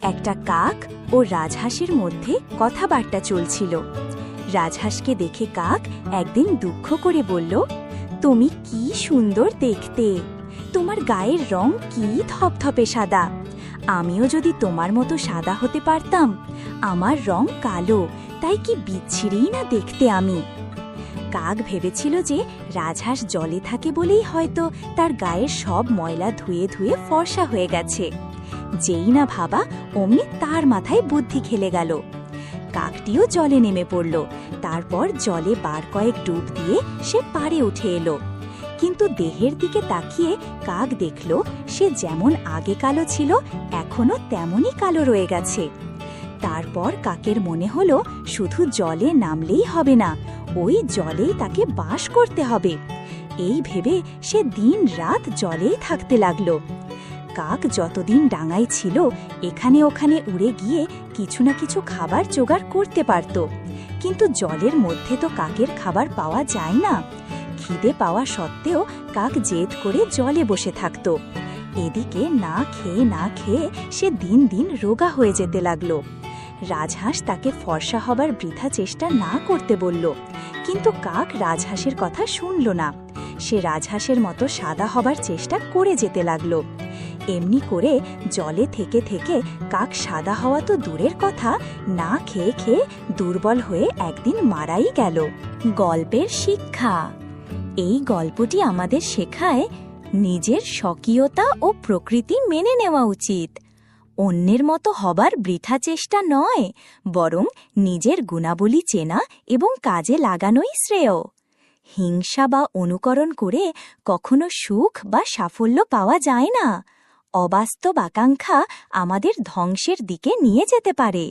একটা কাক ও রাজহাঁসের মধ্যে কথাবার্তা চলছিল। রাজহাঁসকে দেখে কাক একদিন দুঃখ করে বলল, তুমি কি সুন্দর দেখতে, তোমার গায়ের রং কি ধপধপে সাদা। আমিও যদি তোমার মতো সাদা হতে পারতাম। আমার রং কালো, তাই কি বিচ্ছিরিই না দেখতে আমি। কাক ভেবেছিল যে রাজহাঁস জলে থাকে বলেই হয়তো তার গায়ের সব ময়লা ধুয়ে ধুয়ে ফর্সা হয়ে গেছে। যেই না ভাবা অমনি তার মাথায় বুদ্ধি খেলে গেল। কাকটিও জলে নেমে পড়ল। তারপর জলে বার কয়েক ডুব দিয়ে সে পাড়ে উঠে এলো। কিন্তু দেহের দিকে তাকিয়ে কাক দেখল সে যেমন আগে কালো ছিল এখনো তেমনই কালো রয়ে গেছে। তারপর কাকের মনে হলো শুধু জলে নামলেই হবে না, ওই জলেই তাকে বাস করতে হবে। এই ভেবে সে দিন রাত জলেই থাকতে লাগলো। কাক যতদিন ডাঙায় ছিল এখানে ওখানে উড়ে গিয়ে কিছু না কিছু খাবার জোগাড় করতে পারত, কিন্তু জলের মধ্যে তো কাকের খাবার পাওয়া যায় না। খিদে পাওয়া সত্ত্বেও কাক জেদ করে জলে বসে থাকত। এদিকে না খেয়ে সে দিন দিন রোগা হয়ে যেতে লাগলো। রাজহাঁস তাকে ফর্সা হবার বৃথা চেষ্টা না করতে বলল, কিন্তু কাক রাজহাঁসের কথা শুনল না। সে রাজহাঁসের মতো সাদা হবার চেষ্টা করে যেতে লাগলো। এমনি করে জলে থেকে থেকে কাক সাদা হওয়া তো দূরের কথা, না খেয়ে খেয়ে দুর্বল হয়ে একদিন মারাই গেল। গল্পের শিক্ষা। এই গল্পটি আমাদের শেখায় নিজের স্বকীয়তা ও প্রকৃতি মেনে নেওয়া উচিত। অন্যের মতো হবার বৃথা চেষ্টা নয়, বরং নিজের গুণাবলী চেনা এবং কাজে লাগানোই শ্রেয়। হিংসা বা অনুকরণ করে কখনো সুখ বা সাফল্য পাওয়া যায় না। অবাস্তব আকাঙ্ক্ষা আমাদের ধ্বংসের দিকে নিয়ে যেতে পারে।